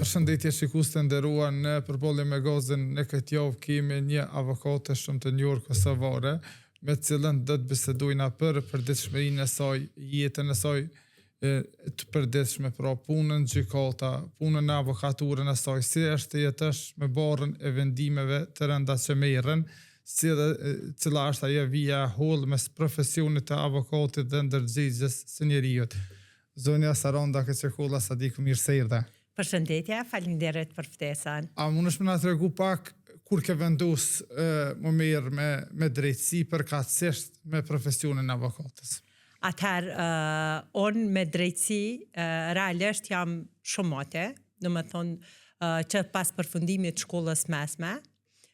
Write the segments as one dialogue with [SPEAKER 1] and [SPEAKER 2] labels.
[SPEAKER 1] Përshëndetje shikues të nderuar, në përballje me gazën në këtë javë kemi një avokate shumë të njohur kosovare, me të cilën do të bisedojna për përditshmërinë e saj, jetën e saj të përditshme, pra punën gjykata, punën e avokaturën e saj, si është të jetësh me barrën e vendimeve të rënda që merren, cila është ajo vija e hollë mes profesionit të avokatit dhe ndërgjegjës së njeriut. Zonja Saranda Keqekulla, Sadiku, mirë se erdhe.
[SPEAKER 2] Përshëndetje, faleminderit për ftesën.
[SPEAKER 1] A mundesh më na tregu pak kur ke vendos më mirë me drejtësi përkatësisht me profesionin e avokatës?
[SPEAKER 2] Atëherë, unë me drejtësi, realisht jam shumate, do më thonë që pas përfundimit shkollës mesme,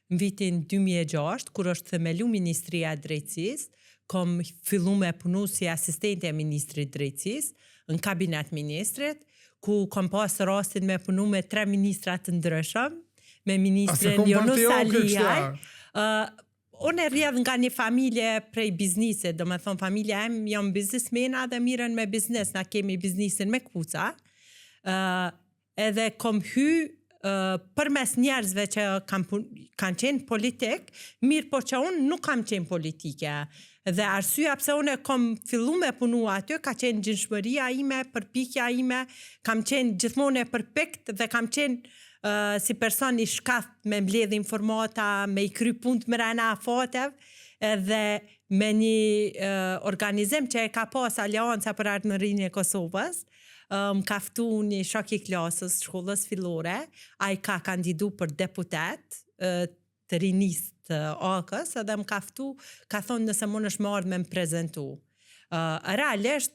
[SPEAKER 2] në vitin 2006, kur është themelu Ministria e Drejtësisë, kom fillu me punu si asistente e Ministrit Drejtësisë, në kabinet ministrit, ku kom pas rastin me punu me 3 ministrat të ndryshëm, me ministrin Jonus Aliaj. Unë e rrjedh nga një familje prej biznisit, do me thonë familja em jam biznismena dhe miren me biznes, na kemi biznisin me kuca, edhe kom hy përmes njerëzve që kanë qenë politik, mirë po që unë nuk kam qenë politike. Dhe arsyeja pse unë kom fillu me punu aty, ka qenë gjinshmëria ime, përpikja ime, kam qenë gjithmonë e përpikt dhe kam qenë si person i shkath me mbledh informata, me i kry punë të mrena afatev, edhe me një organizim që e ka pas Alianca për Ardhmërinë e Kosovës, më kaftu një shok i klasës shkollës fillore, a i ka kandidu për deputet të rinisë të AK-s, edhe më kaftu, ka thonë nëse mund është marrë me më prezentu. Realisht,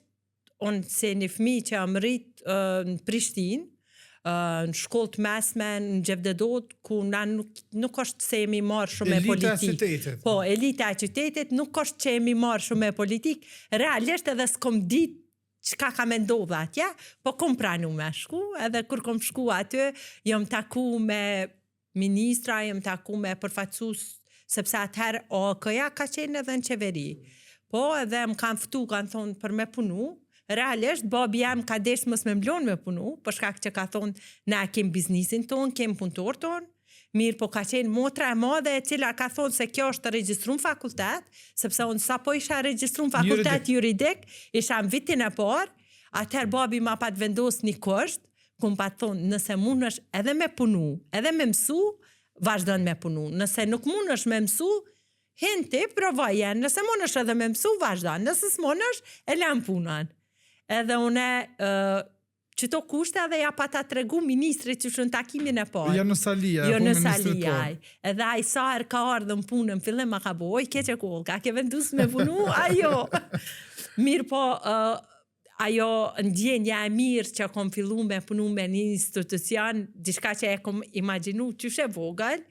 [SPEAKER 2] unë se një fëmi që am rrit në Prishtinë, në shkollë të mesme, në Gjevdedot, ku na nuk është se jemi marrë shumë me politikë.
[SPEAKER 1] Elita e qytetit.
[SPEAKER 2] Po, elita e qytetit, nuk është që jemi marrë shumë me politikë. Realisht edhe s'kom ditë çka ka me ndodhë atje, po kom pranu me shku, edhe kur kom shku aty, jom taku me ministra, jom taku me përfaqësues, sepse atëherë AK-ja ka qenë edhe në qeveri. Po, edhe më kanë ftu, kanë thonë për me punu, realisht, babi jam ka desh mos me mblon me punu, për shkak që ka thonë, na kem biznisin ton, kem punëtor ton, mirë po ka qenë motra e madhe e cila ka thonë se kjo është të regjistrum fakultet, sepse unë sa po isha regjistrum fakultet juridik, isha në vitin e parë, atëherë babi ma pat vendos një kusht, ku më pat thonë, nëse mund është edhe me punu, edhe me mësu, vazhdon me punu. Nëse nuk mund është me mësu, hinti, provoje, nëse mund është edhe me mësu, vazhdon. Nëse s'mund është, e lam punën. Edhe une, qëto kushte edhe ja pa ta tregu ministrit që shën takimin e parë.
[SPEAKER 1] Jonus Aliaj.
[SPEAKER 2] Jonus Aliaj. Edhe a i sa herë ka ardhë në punën, fillim ma ka bo, oj, Keqekull, ka ke vendus me punu, ajo. Mirë po, ajo ndjenja e mirë që kom fillu me punu me një institucion, diçka që e kom imaginu qyshe vogël,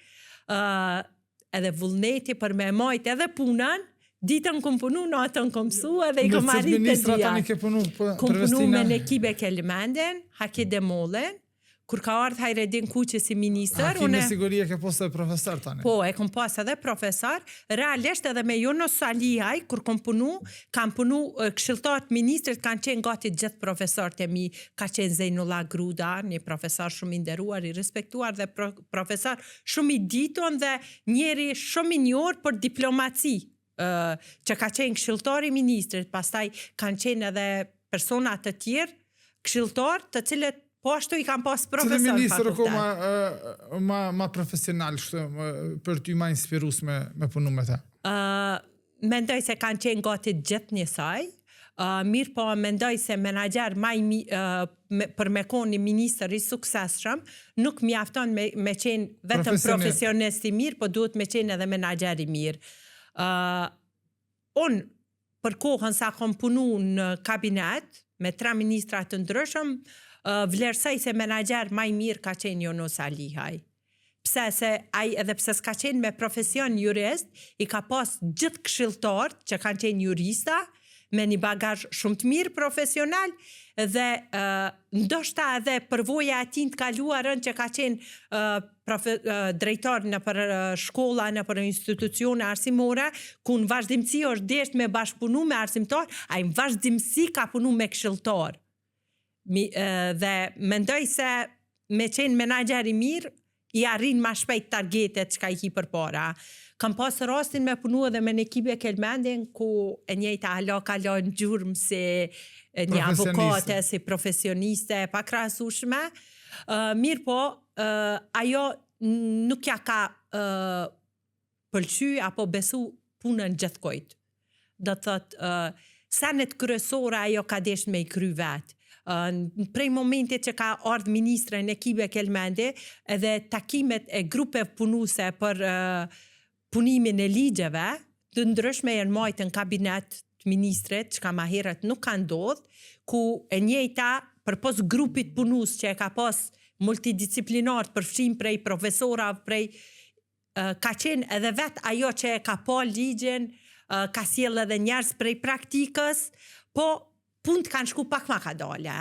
[SPEAKER 2] edhe vullneti për me majt edhe punën, ditën kom punu, natën kom su, edhe i kom arrit të dhja. Kom punu me në Kibe Kelimenden, Haki Demolen, kur ka ardhë Hajredin Kuqi si minister.
[SPEAKER 1] Haki me siguri e ke posë profesor tani.
[SPEAKER 2] Po, e kom pas edhe profesor. Realisht edhe me Jonus Aliaj, kur kam punu këshilltar të ministrit kanë qenë gati gjithë profesorët e mi, ka qenë Zejnullah Gruda, një profesor shumë i nderuar, i respektuar dhe profesor shumë i diton dhe njeri shumë i njohur për diplomaci, që ka qenë këshilltar i ministrit, pastaj kanë qenë edhe persona të tjerë, këshilltar të cilët po ashtu i kam pas profesor
[SPEAKER 1] fakultet. Cili minister
[SPEAKER 2] fakultet.
[SPEAKER 1] ma profesional, për ty ma inspirus me punu me ta?
[SPEAKER 2] Mendoj se kanë qenë gati gjithë njësaj, mirë po mendoj se menager për me konë një minister i suksesshëm, nuk mjafton me qenë vetëm profesionist i mirë, po duhet me qenë edhe menager i mirë. Unë, për kohën sa kom punu në kabinet, me 3 ministrat të ndryshëm, vlerësoj se menager maj mirë ka qenë Jonus Aliaj. Pse se ai edhe pse s'ka qenë me profesion jurist, i ka pas gjithë këshilltar që kanë qenë jurista, me një bagazh shumë të mirë profesional, dhe ndoshta edhe përvoja e tij të kaluarën që ka qenë drejtor në për shkolla, në për institucione arsimore, ku në vazhdimësi është desht me bashkëpunu me arsimtar, a i në vazhdimësi ka punu me këshilltar. Dhe mendoj se me qenë menaxher i mirë, i arrin ma shpejt targetet që ka i ki për para. Kam pas rastin me punu edhe me në ekipe Kelmendin, ku e njëjta hala kalon gjurmë si një avokate, si profesioniste, pa krahasueshme. Mirë po, ajo nuk ja ka pëlqy apo besu punën gjithkojt. Do thot, senet kryesore ajo ka desh me i kry vetë. Prej momentit që ka ardhë ministre në ekipe Kelmendi, edhe takimet e grupe punuse për punimin e ligjeve, të ndryshme janë majtë në kabinet të ministret, që ka ma herët nuk ka ndodhë, ku e njëjta për pos grupit punus që e ka pos multidisciplinart përfshim prej profesora, prej ka qenë edhe vetë ajo që e ka pa ligjin, ka sjell edhe njerëz prej praktikës, po punë kanë shku pak ma ka dale.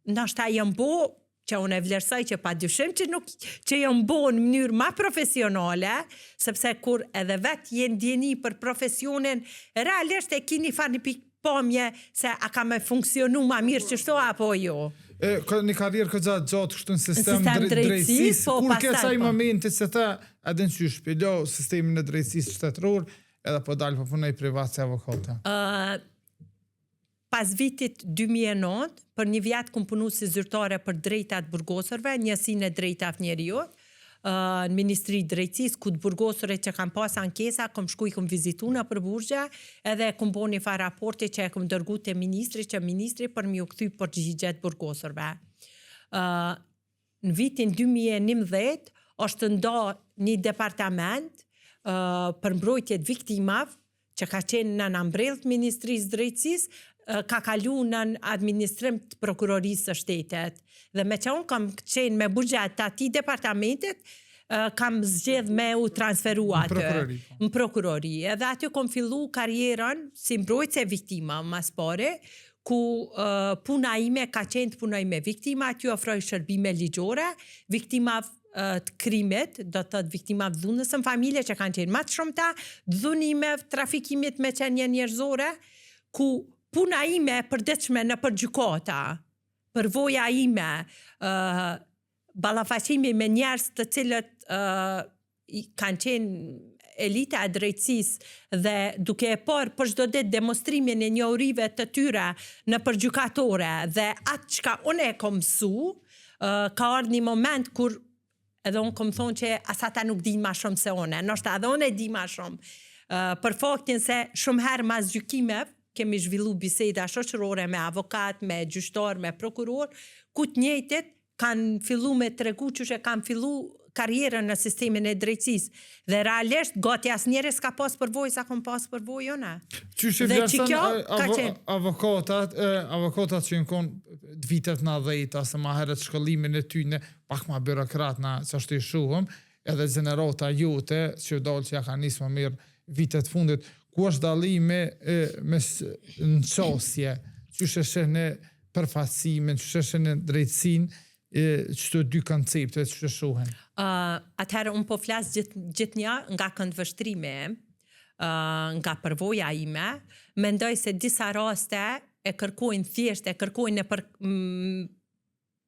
[SPEAKER 2] Ndoshta janë bo, që unë e vlerësoj që pa dyshim që janë bo në mënyrë ma profesionale, sepse kur edhe vetë jenë djeni për profesionin, realisht e kini farë një pikpamje se a ka me funksionu ma mirë që shto apo jo.
[SPEAKER 1] Një karrierë këtë gjatë kështu në sistem drejtësis, kur ke saj momentit se ta edhe në qysh pëllo sistemin e drejtësis shtetëror, edhe po dalë për punaj privat si avokata?
[SPEAKER 2] Pas vitit 2009, për një vjetë kom punu si zyrtare për drejtat burgosërve, njësinë e drejtat njeriut, në Ministri Drejtësis, ku të burgosëre që kam pas ankesa, kom shku i kom vizitu në për burgje, edhe kom bo një fa raporti që e kom dërgu të ministri, që ministri për mi u këthy për gjigjet burgosërve. Në vitin 2011, është nda një departament për mbrojtjet viktimav, që ka qenë në nëmbrellët Ministrisë Drejtësis, ka kalu në administrim të prokurorisë së shtetit. Dhe me që unë kam qenë me bugjet të ati departamentit, kam zgjedh me u transferu atë në prokurori. Edhe aty kom fillu karierën si mbrojtëse viktima, mas pare, ku puna ime ka qenë të punoj me viktima, aty ofroj shërbime ligjore, viktimav të krimit, do të thot viktimav dhunës në familje që kanë qenë matë shumëta, dhunime, trafikimit me qenje njerëzore, ku puna ime e përditshme në përgjykata, përvoja ime, ballafaqimi me njerëz të cilët kanë qenë elita e drejtësisë dhe duke e parë për çdo ditë demonstrimin e njohurive të tyre në përgjykatore dhe atë çka unë e kom mësu, ka ardhur një moment kur edhe unë kom thonë që asata nuk din ma shumë se une, ndoshta edhe unë e di ma shumë, për faktin se shumë herë mas gjykimeve, kemi zhvillu biseda shoqërore me avokat, me gjyqtar, me prokuror, ku të njëjtit kanë fillu me tregu që kanë fillu karrierën në sistemin e drejtësisë. Dhe realisht, gati as njerës ka pas përvoj sa kom pas përvoj jona.
[SPEAKER 1] Qyshe vlerëson avokatat që në konë të vitet në 10, se ma heret shkollimin e tyne, pak ma byrokrat na që është i shuhëm, edhe gjenerata jute, që dalë që ja ka nisë më mirë vitet fundit, ku është dalime me në qasje, që sheshe në përfacimin, që sheshe në drejtsin, që të dy koncepte që sheshohen?
[SPEAKER 2] Atëherë, unë po flasë gjithë një nga këndvështrime, nga përvoja ime, mendoj se disa raste e kërkojnë thjesht, e kërkojnë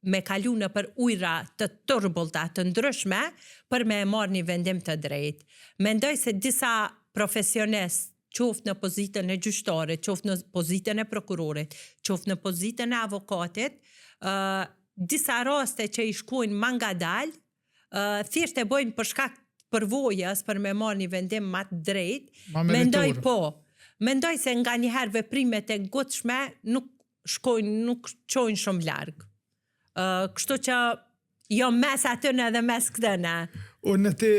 [SPEAKER 2] me kalu në për ujra të tërbullta të ndryshme për me marrë një vendim të drejt. Mendoj se disa profesionistë, qoftë në pozitën e gjyqtarit, qoftë në pozitën e prokurorit, qoftë në pozitën e avokatit, disa raste që i shkojnë ma ngadalë, thjesht e bojnë për shkak përvojës për me marrë një vendim ma të drejt, mendoj se nga njëherë veprimet e gotshme nuk qojnë shumë largë. Kështu që jo mes atëne dhe mes këtëne.
[SPEAKER 1] Unë ti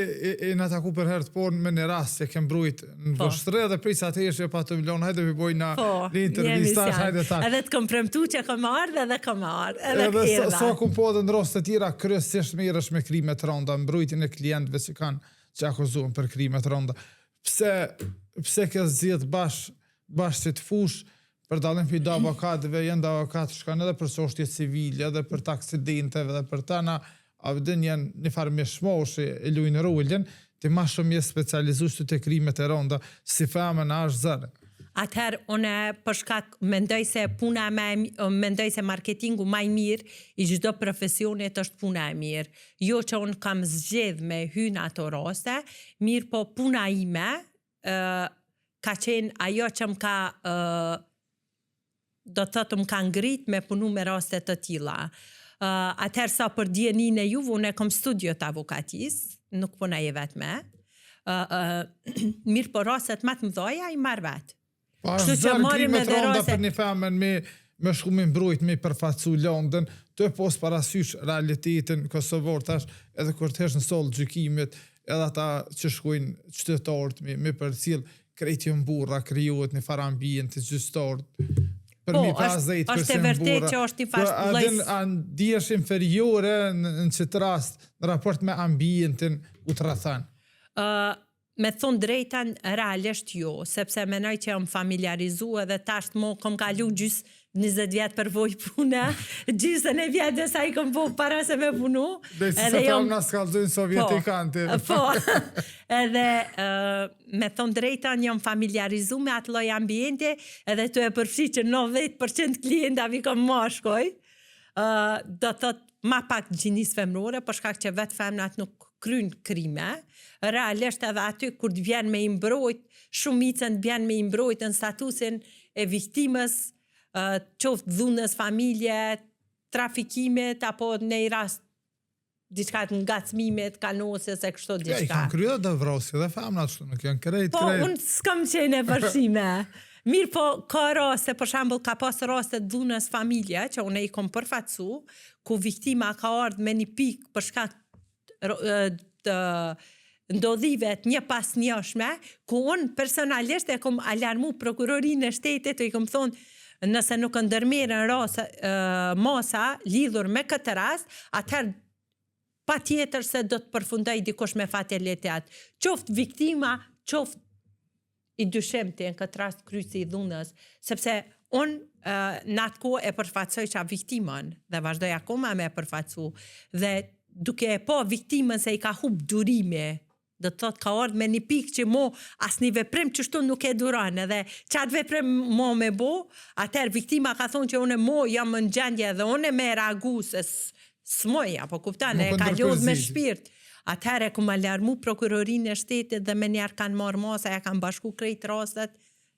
[SPEAKER 1] e në taku për herë të porë me një rast që kem brujt në vështre dhe prisa të eshe pa të milion, hajde vi bojna një intervistash, hajde ta.
[SPEAKER 2] Edhe të kom premtu që kom ardhë edhe kom ardhë. Edhe
[SPEAKER 1] sa kom po edhe në rast të tjera, kryesisht me irësh me krimet rënda, mbrujtjen e klientëve që kanë që akuzuar për krimet rënda. Pse ke zgjedh bash që të fush për dalën për do avokatëve, jenë do avokatë shkanë edhe për çështje civile, edhe për të aksidenteve, edhe për tana, avdin janë një farë me shmosh e lujnë rullin, të ma shumë jesë specializushtë të krimet e rënda, si femën a është zërë.
[SPEAKER 2] Atëherë, une për shkak mendoj se marketingu më i mirë i çdo profesionit është puna e mirë. Jo që unë kam zgjedh me hyn ato raste, mirë po puna ime ka qenë ajo që më ka do të thotë më ka ngrit me punu me raste të tilla. Atëherë sa për dijenin e juve, unë kam studio të avokatis, nuk punoj vetme. Mirë po rastet më të mëdha i marr vet.
[SPEAKER 1] Kështu që marrim edhe raste për një femën me shku me mbrojt, me përfacu Londën, të pos parasysh realitetin kosovor, tash edhe kur të hesh në sallë gjykimit, edhe ata që shkojnë qytetarët me përcjell krejt janë burra, krijohet një farë ambient të gjyqtarët.
[SPEAKER 2] Po, është e vërtet që është një farë lloj.
[SPEAKER 1] A ndihesh inferiore në çet rast në raport me ambientin u tradhan?
[SPEAKER 2] Me thonë drejtën, realisht jo, sepse menoj që jam familiarizu edhe tash mo kom kalu gjys 20 vjetë përvoj puna, gjysën e vjetë dhe sa i kom po para se me punu.
[SPEAKER 1] Dhe si se tam nga skallzojnë sovjetikanti.
[SPEAKER 2] Po, edhe me thonë drejtën jam familiarizu me atë lloj ambiente edhe të e përfshi që 90% klientave kom mashkoj, do thot ma pak gjinis femrore, për shkak që vetë femnat nuk kryn krime, realisht edhe aty kur të vjen me imbrojt, shumicën të vjen me imbrojt në statusin e viktimës, qoftë dhunës familje, trafikimet, apo në i rast diçka të ngacmimet, kanosës e kështu diçka.
[SPEAKER 1] I kanë kryer dhe vrasje dhe femnat ashtu, nuk janë krejt.
[SPEAKER 2] Po, unë s'kam qenë e përshime. Mirë po, ka raste, për shembull, ka pas raste dhunës familje, që unë i kom përfacu, ku viktima ka ardhur me një pikë për shkak të ndodhive të një pas njëshme, ku unë personalisht e kom alarmu prokurorinë e shtetit, i kom thonë, nëse nuk ndërmerren masa lidhur me këtë rast, atëherë pa tjetër se do të përfundoj dikush me fatalitet. Qoftë viktima, qoftë i dyshemti në këtë rast kryesi i dhunës, sepse unë në atë kohë e përfaqësoj qa viktimën dhe vazhdoj akoma me e përfaqësu dhe duke e po viktimën se i ka hub durime, do të thotë ka ardhur me një pikë që mo asnjë veprim që shtu nuk e duron edhe çat veprim mo me bo, atëherë viktima ka thonë që unë mo jam në gjendje dhe unë me reagu se s'moj, apo kupton, e ka lodh me shpirt. Atëherë kom alarmu prokurorinë e shtetit dhe me njerë kanë marrë masa, ja kanë bashku krejt rastet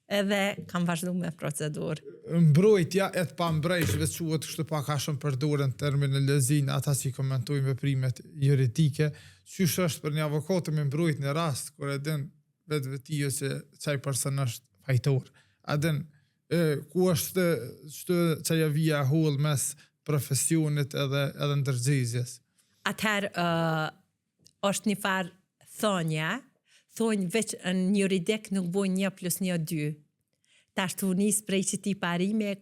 [SPEAKER 2] edhe kanë vazhdu me procedurë.
[SPEAKER 1] Mbrojtja e të pambrejshve quhet kështu pak a shumë përdorën terminologjinë ata që komentojnë veprimet juridike, qysh është për një avokat me mbrojt në rast kur e din vetvetijo se çaj person është fajtor. A din ku është çaja vija hull mes profesionit edhe ndërgjegjës.
[SPEAKER 2] Atëherë është një farë thonë veç në juridik nuk bojnë 1+1=2. Tash të unis prej që ti parime,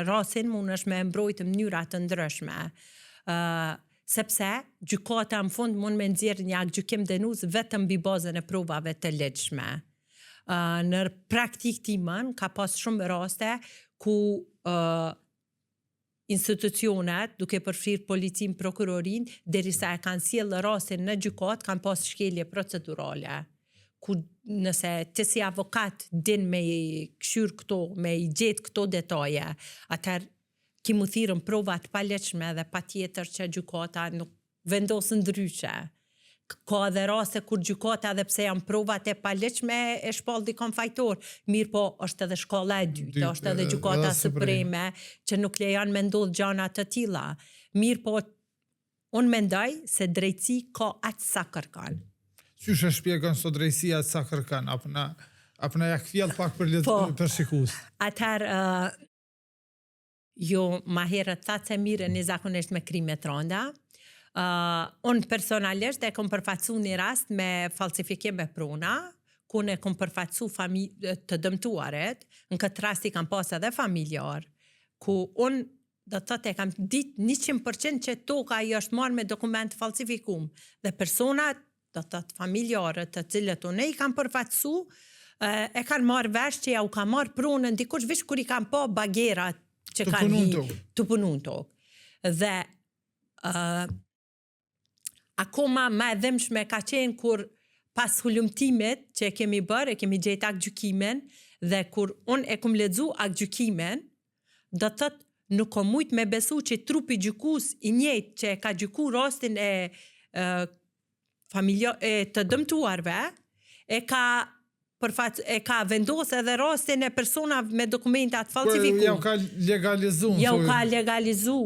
[SPEAKER 2] rasin mund është me mbrojtë në mënyra të ndryshme. Sepse gjykata në fund mund me nxjerrë një gjykim dënues vetëm mbi bazën e provave të lehtëshme. Në praktik timën ka pas shumë raste ku institucionet, duke përfshirë policin, prokurorin, derisa e kanë sjellë rastin në gjykat, kanë pas shkelje procedurale. Ku nëse ti si avokat din me i këshyr këto, me i gjetë këto detaje, atëherë ki mu thirën provat pa lehtëshme dhe pa tjetër që gjykata nuk vendosën ndryshe. Ka dhe raste kur gjykata dhe pse janë provat e pa lehtëshme e shpall dikon fajtor, mirë po është edhe shkalla e dytë, është edhe gjykata supreme që nuk lejon me ndodh gjana të tilla. Mirë po unë mendoj se drejtësi ka atë sa kërkon.
[SPEAKER 1] Qysh e shpjegon sot drejtësia atë sa kërkon? Apo na ja kthjell pak për shikus.
[SPEAKER 2] Atëherë jo ma herët thatë se mirë një zakonisht me krime të rënda. Unë personalisht e kom përfacu një rast me falsifikim e prona, ku ne kom përfacu të dëmtuaret, në këtë rast i kam pas edhe familjar, ku unë do të thotë e kam ditë 100% që toka i është marrë me dokument falsifikum, dhe personat, do të thotë familjarët të cilët unë i kam përfacu, e kanë marrë vesh që ja u ka marrë pronën dikush vish kur i kanë pa bagerat që kanë të punun tokë. Dhe akoma ma e dhimshme ka qenë kur pas hulumtimit që kemi bërë, kemi gjetak gjykimin, Dhe kur unë e kum lexu atë gjykimin, do të thotë nuk kom mujt me besu që trupi gjykus i njëjtë që e ka gjyku rastin e të dëmtuarve, e ka vendosë edhe rastin e personave me dokumentat falsifiku.
[SPEAKER 1] Ja u ka legalizu.
[SPEAKER 2] Ja u ka legalizu.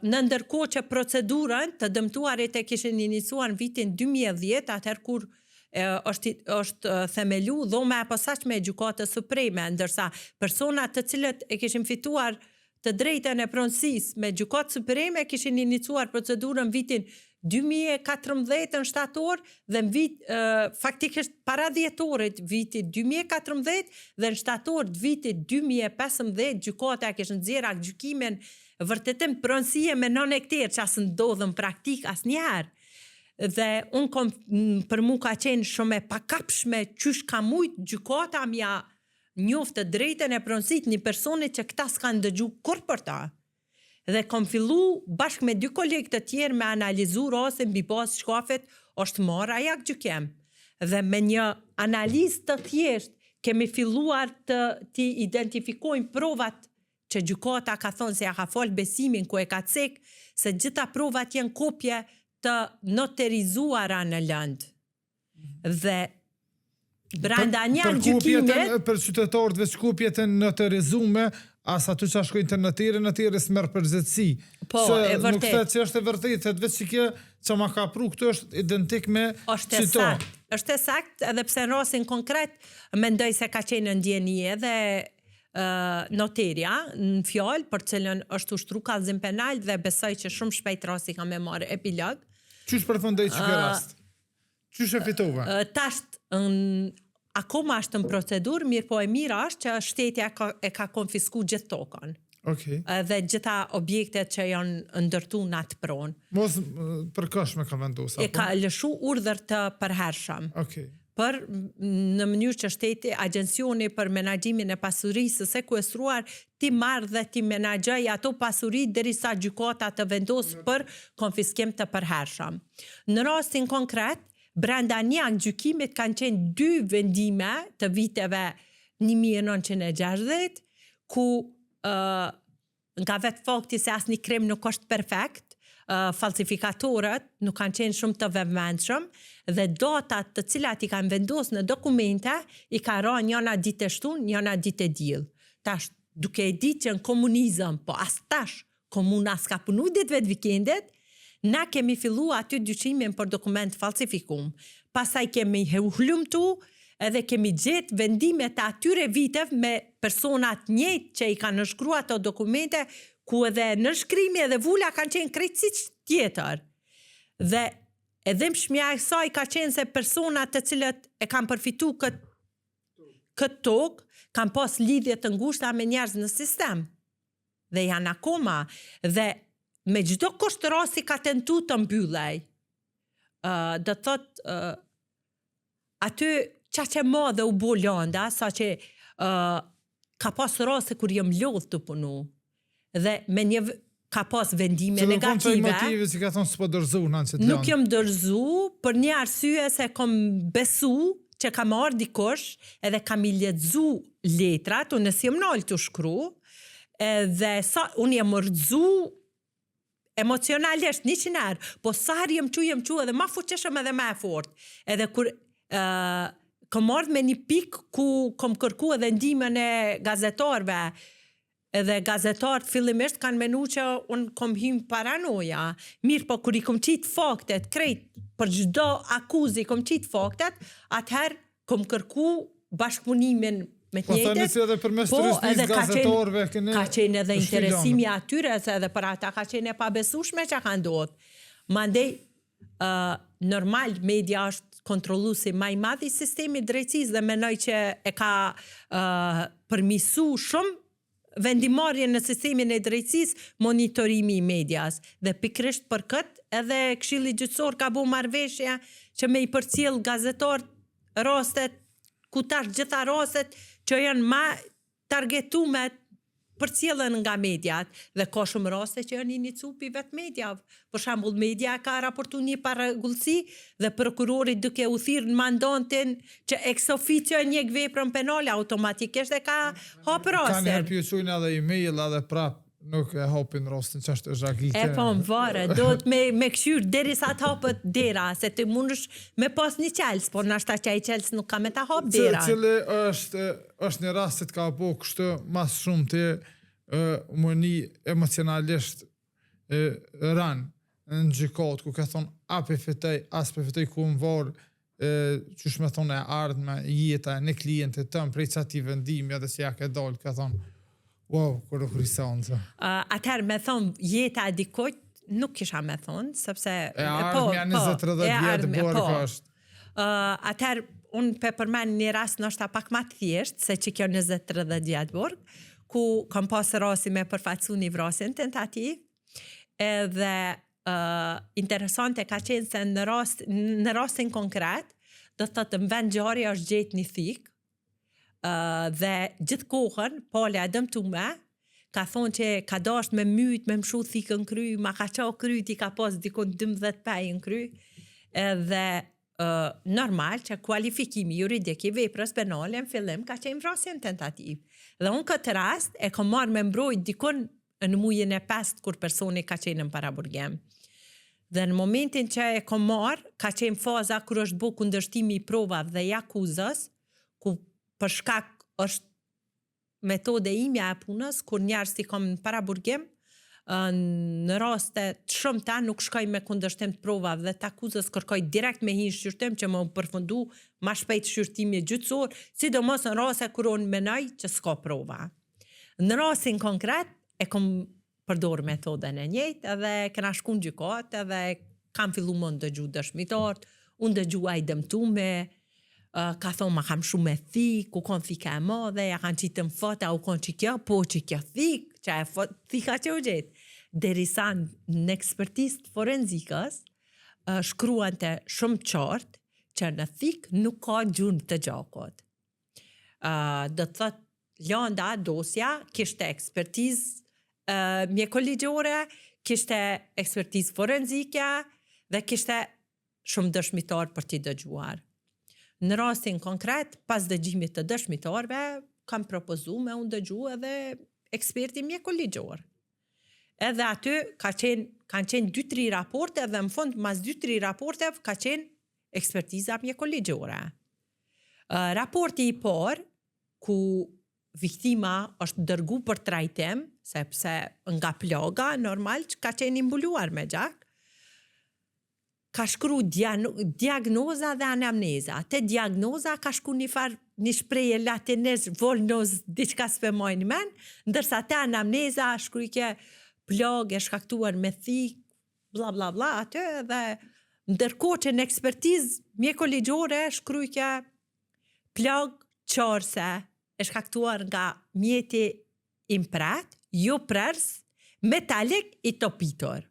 [SPEAKER 2] Në ndërkohë që procedurën të dëmtuarit e kishin iniciuar në vitin 2010, atëherë kur është themelu dhoma e posaçme e Gjykatës Supreme, ndërsa personat të cilët e kishin fituar të drejtën e pronësisë me Gjykatë Supreme kishin iniciuar procedurën vitin 2014 në shtator dhe në vit faktikisht para dhjetorit vitit 2014 dhe në shtator të vitit 2015 gjykata kishin nxjerrë atë gjykimin vërtetim pronësie me non-ekter që asë ndodhën praktik asnjëherë. Dhe unë për mu ka qenë shumë e pakapshme qysh ka mujt gjykata mja njoftë të drejtën e pronësit një personit që këta s'kan dëgju kur për ta. Dhe kom fillu bashkë me 2 kolegë të tjerë me analizu rastin mbi bazë shkafet është marrë ai atë gjykim. Dhe me një analizë të thjeshtë kemi filluar të identifikojmë provat që gjykata ka thonë se ja ka fol besimin ku e ka cek se gjitha provat janë kopje të noterizuara në lëndë. Dhe branda një gjykimit
[SPEAKER 1] për qytetarët veç kopjet e noterizume as aty që shkojnë të në s'merr përgjegjësi.
[SPEAKER 2] Po, e vërtet.
[SPEAKER 1] Nuk thët që është e vërtetë, veç që kjo që ma ka pru këtu është identik me qito.
[SPEAKER 2] Është e sakt, edhe pse në rastin konkret mendoj se ka qenë ndjenie dhe noterja në fjalë për cilën është ushtru kallëzim penal dhe besoj që shumë shpejt rasti ka me marrë epilog.
[SPEAKER 1] Qysh përfundoi që kjo rast? Qysh e fitova?
[SPEAKER 2] Tasht akoma është në procedurë, mirë po e mira është që shteti e ka konfisku gjithë tokën.
[SPEAKER 1] Okay.
[SPEAKER 2] Dhe gjitha objektet që janë ndërtu në atë pronë.
[SPEAKER 1] Mos përkohshme ka vendosur.
[SPEAKER 2] E ka lëshu urdhër të përhershëm.
[SPEAKER 1] Okay.
[SPEAKER 2] Për në mënyrë që shteti agjencioni për menaxhimin e pasurisë së sekuestruar ti marrë dhe ti menaxhoj ato pasuri derisa gjykata të vendosë për konfiskim të përhershëm. Në rastin konkret, brenda një gjykimit kanë qenë 2 vendime të viteve 1960, ku nga vetë fakti se asnjë krim nuk është perfekt, falsifikatorët nuk kanë qenë shumë të vëmendshëm dhe datat të cilat i kanë vendosur në dokumente i ka rënë njëna ditë e shtunë, njëna ditë e diell. Tash duke e ditë që në komunizëm, po as tash komuna s'ka punu ditëve të vikendit, na kemi fillu aty dyqimin për dokument falsifikum. Pastaj kemi hullumtu edhe kemi gjetë vendimet të atyre viteve me personat njëjtë që i kanë nënshkruar ato dokumente ku edhe nënshkrimi edhe vula kanë qenë krejtësisht tjetër. Dhe edhe mshmja e saj ka qenë se personat të cilët e kanë përfitu këtë tokë, kanë pas lidhje të ngushta me njerëz në sistem. Dhe janë akoma. Dhe me çdo kusht rasti ka tentu të mbyllej. Do thot aty qaqe madhe u bo landa, sa që ka pas raste kur jam lodh të punu. Dhe me një ka pas vendime negative.
[SPEAKER 1] Motive si ka thonë s'po dorëzu në që të
[SPEAKER 2] nuk jam dorëzu për një arsye se kom besu që kam marrë dikush edhe kam i lexu letrat, unë si jam nalë të shkru, edhe sa unë jam rëdzu emocionalisht 100 herë, po sa herë jam qu edhe ma fuqeshëm edhe ma e fort. Edhe kur kom marrë me një pik ku kom kërku edhe ndihmën e gazetarëve, edhe gazetarët fillimisht kanë menu që unë kom hym paranoja. Mirë, po kur i kom qitë faktet, krejt, për çdo akuzi kom qitë faktet, atëherë kom kërku bashkëpunimin me të njëjtet.
[SPEAKER 1] Po thani se edhe përmes turistisë gazetarëve
[SPEAKER 2] ka qenë edhe interesimi atyre, se edhe për ata ka qenë e pabesueshme që ka ndodhur. Mandej normal media është kontrolluesi më i madh i sistemit drejtësisë dhe mendoj që e ka përmirësu shumë vendimarrje në sistemin e drejtësisë monitorimi i medias dhe pikrisht për këtë edhe Këshilli Gjyqësor ka bu marrëveshje që me i përcjell gazetarët rastet ku tash gjitha rastet që janë ma targetume përcjellen nga mediat dhe ka shumë raste që janë inicu pi vetë mediave. Për shembull, media ka raportu një paragullësi dhe prokurori duke u thirrë në mandantin që ex officio njek veprën penale automatikisht e ka hap
[SPEAKER 1] Kanë
[SPEAKER 2] rastin.
[SPEAKER 1] herë pjësujnë edhe email edhe prap nuk e hapin rastin që është zhagite.
[SPEAKER 2] E po më vare, do të me këshyr deri sa të hapët dera, se të mundësh me pas një qels, por nashta që ai qels nuk ka me ta hap dera.
[SPEAKER 1] Cili është një rast që të ka po kështu mas shumë të më një emocionalisht ranë në gjykat, ku ka thonë a për fitej, as për fitej ku më varë, qysh me thonë e ardhme, jeta, në klientit tëmë, prej qati vendimi, edhe si ja ke dalë, ka thonë, wow, kërë krisanca.
[SPEAKER 2] Atëherë me thonë jeta e dikojt, nuk kisha me thonë, sepse...
[SPEAKER 1] E ardhmja 20-30 vjetë bërë ka është.
[SPEAKER 2] Atëherë, unë pe përmen një rast nështë pak ma thjesht, se që kjo 20-30 vjetë bërë, ku kam pasë rasi me përfacu një vrasin tentativ, edhe interesante ka qenë se në rastin konkret, do të thotë në vend gjari është gjetë një thikë, dhe gjithë kohën, pale e dëmtume, ka thonë që ka dasht me myt, me mshu thikën kry, ma ka qa kry, ti ka pas dikon 12 pej në kry, edhe normal që kualifikimi juridik i veprës penale në fillim ka qenë vrasjen tentativ. Dhe unë këtë rast e kom marrë me mbrojt dikon në mujën e 5 kur personi ka qenë në paraburgem. Dhe në momentin që e kom marrë, ka qenë faza kur është bu kundërshtimi i provave dhe i akuzës, ku për shkak është metode imja e punës, kur njerës ti kom në paraburgim, në raste të shumëta nuk shkoj me kundërshtim të provave dhe të akuzës kërkoj direkt me hinë shqyrtim që më përfundu ma shpejt shqyrtimi gjyqësor, sidomos në raste kur unë menoj që s'ka prova. Në rastin konkret, e kom përdor metodën e njëjtë edhe kena shku në gjykat edhe kam fillu më ndëgju dëshmitarët, unë dëgju a i dëmtume, ka thonë ma kam shumë me thik, ku kon thika e madhe, ja kanë qitë më fata, u kon që kjo, po që kjo thik, që e thika që u gjetë. Derisa në ekspertistë forenzikës, shkruan të shumë qartë, që në thik nuk ka gjurmë të gjakot. Do të thot, landa, dosja, kishte ekspertizë mjekoligjore, kishte ekspertizë forenzike, dhe kishte shumë dëshmitar për t'i dëgjuar. Në rastin konkret, pas dëgjimit të dëshmitarve, kam propozu me unë dëgju edhe eksperti mjekoligjor. Edhe aty kanë qenë 2-3 raporte dhe në fund mas 2-3 raporte ka qenë ekspertiza mjekoligjore. Raporti i parë, ku viktima është dërgu për trajtim, sepse nga plaga, normal, që ka qenë imbuluar me gjak, ka shkru diagnoza dhe anamneza. Te diagnoza ka shku një shpreje latines, volnoz, diçka s'pemojnë men, ndërsa te anamneza shkrujke plag e shkaktuar me thik, bla bla bla, atë dhe ndërko që në ekspertiz mjekoligjore shkrujke plag qarse e shkaktuar nga mjeti imprat, jo prers, metalik i topitor.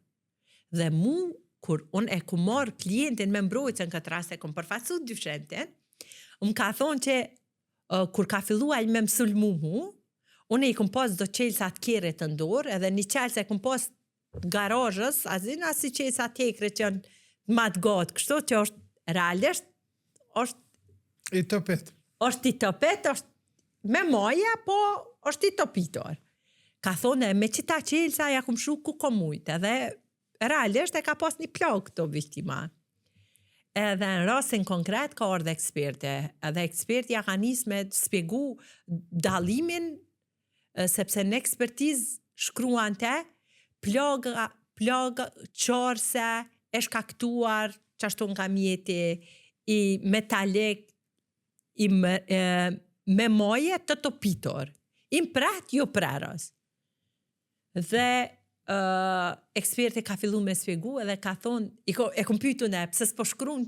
[SPEAKER 2] Dhe mu, kur unë e ku marë klientin me mbrojtës në këtë rast e kom përfacu dyshenten, më ka thonë që kur ka filluar me mësulmu mu, unë i kom pas do qelsat kere të ndorë, edhe një qelse kom pas garajës, azina si qelsat tekre që janë matë gatë, kështu që është realisht, është
[SPEAKER 1] I topet.
[SPEAKER 2] është i topet, është me maja, po është i topitor. Ka thonë, me qita qelsa ja kom shu ku kom ujtë, edhe realisht e ka pas një plagë këto viktima. Edhe në rastin konkret ka ardhe eksperte, edhe eksperti ja ka nis me spjegu dalimin, sepse në ekspertiz shkruan te, plaga qarse e shkaktuar qashtu nga mjeti i metalik, i me moje të topitor. Imprat jo prerës. Dhe eksperti ka fillu me spjegu edhe ka thonë, e kom pytu ne, pëse s'po shkruan,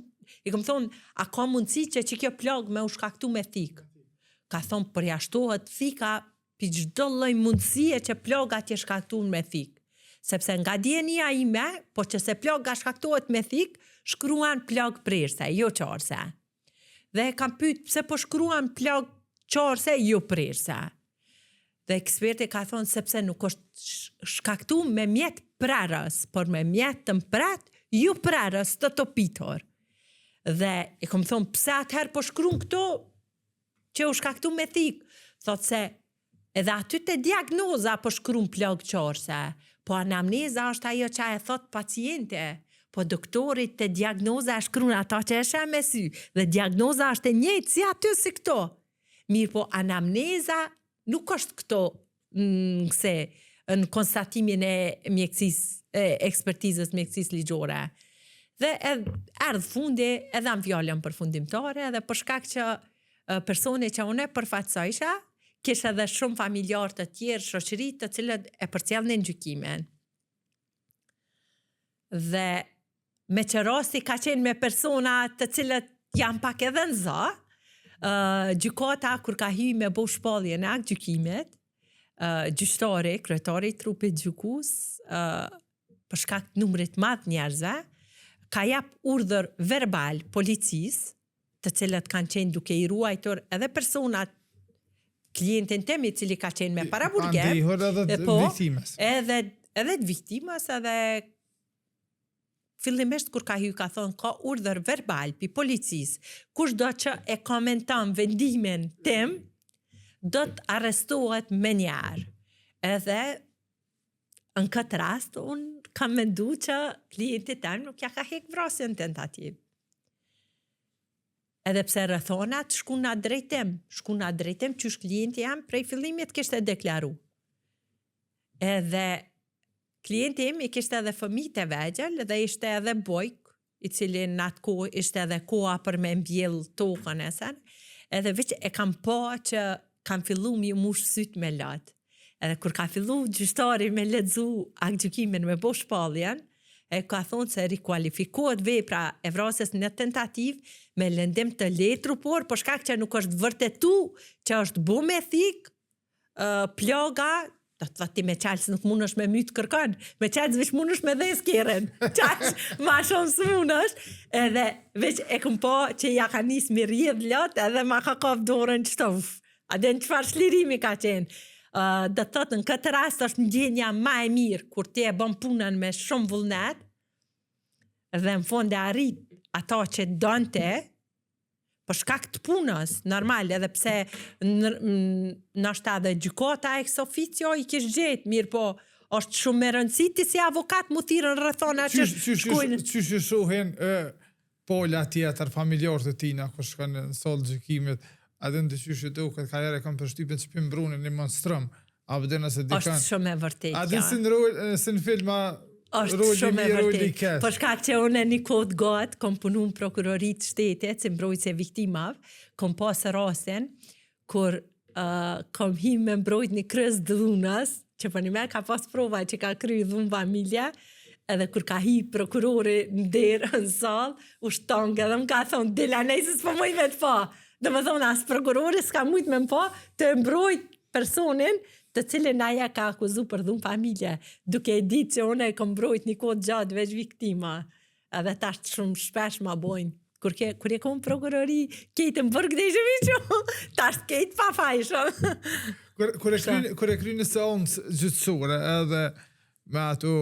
[SPEAKER 2] i kom thonë, a ka mundësi që kjo plagë me u shkaktu me thikë? Ka thonë, përjashtohet thika, për çdo lloj mundësie që plaga t'je shkaktuar me thikë. Sepse nga dienia ime, po që se plaga shkaktohet me thikë, shkruan plagë prerse, jo qarse. Dhe kam pyet pse po shkruan plagë qarse, jo prerse. Dhe eksperti ka thonë sepse nuk është shkaktu me mjet prerës, por me mjet të mpret, ju prerës të topitor. Dhe e kom thonë, pse atëherë po shkruan këto që u shkaktu me thik? Thotë se edhe aty të diagnoza po shkruan plagë qorse, po anamneza është ajo që e thot paciente, po doktorit të diagnoza e shkruan ata që e sheh me sy, dhe diagnoza është e njëjtë si aty si këto. Mirë po anamneza nuk është këto në konstatimin e ekspertizës mjekësisë ligjore. Dhe erdhë fundi edhe në fjallën përfundimtare, edhe për shkak që persone që unë e përfaqësojsha, kishte edhe shumë familjarë të tjerë, shoqëri të cilët e përcjellnin gjykimin. Dhe me që rasti ka qenë me persona të cilët janë pak edhe në za, gjykata kur ka hy me bo shpallje në akt gjykimet, gjyqtari, kryetari i trupit gjykus, për shkak të numrit madh njerëzve, ka jap urdhër verbal policisë, të cilët kanë qenë duke i ruajtur edhe personat, klientin tem i cili ka qenë me paraburgim,
[SPEAKER 1] Andihur edhe të viktimës.
[SPEAKER 2] Edhe të viktimës, edhe fillimisht kur ka hyrë ka thonë ka urdhër verbal pi policisë, kushdo që e komenton vendimin tim, do të arrestohet me njerë. Edhe në këtë rast, unë kam mendu që klientit tem nuk ja ka hek vrasjen tentativ. Edhe pse rrethonat shkuna drejtim që klienti jam prej fillimit kishte deklaru. Edhe klienti im i kishte edhe fëmijë të vegjël dhe ishte edhe bojk, i cili në atë kohë ishte edhe koha për me mbjell tokën e sen, edhe veç e kam pa që kam fillu mi mush syt me latë. Edhe kur ka fillu gjyqtari me lexu akt gjykimin me bo shpalljen, e ka thonë se rikualifikohet vepra e vrasjes në tentativ me lëndim të lehtë trupor, por shkak që nuk është vërtetu që është bo me thik, plaga, do të thotë ti me qalës nuk mundesh me mytë kërkën, me qalës veç mundesh me dhes keren, qalës ma shumë së mundesh, edhe veç e këm po që ja ka nis me rjedh lot, edhe ma ka kap dorën qëto, a dhe në qëfar shlirimi ka qenë. Dhe të thotë në këtë rast është ndjenja ma e mirë, kur ti e bën punën me shumë vullnet, dhe në fond e arrit ato që donte, për shkak të punës, normal, edhe pse nështë edhe gjykata ex officio i kish gjetë, mirë po, është shumë me rëndësi ti si avokat mu thirën rrethona që shkojnë.
[SPEAKER 1] Qysh shohin pola tjetër, familjarët e tina, kur shkën në sallë gjykimit, edhe në qysh e duket, ka jere kam përshtypjen që për mbrunin një monstrëm, a vëdena se dikan.
[SPEAKER 2] Është shumë e vërtet, ja.
[SPEAKER 1] A dhe si në filma,
[SPEAKER 2] është shumë e vërtet. Për shkak që unë një kohë gatë, kom punu në prokurorit shtetit, si mbrojtës e viktimav, kom pasë rastin, kur kom hi me mbrojt një krës dhunës, që për një me ka pas prova që ka kry dhunë familja, edhe kur ka hi prokurori në derë në salë, u shtongë, edhe më ka thonë, dila nejse s'po mujt me të pa. Dhe më thonë, asë prokurori s'ka mujt me më pa, të mbrojt personin, të cilën aja ka akuzu për dhunë familje, duke e ditë që une e kom mbrojt një kodë gjatë veç viktima, edhe tash shumë shpesh ma bojnë. Kur e kom prokurori, kejtë më bërë këtë ishëm tash kejtë pa fajshëm.
[SPEAKER 1] Kur e kry në seancë gjyqësore, edhe me ato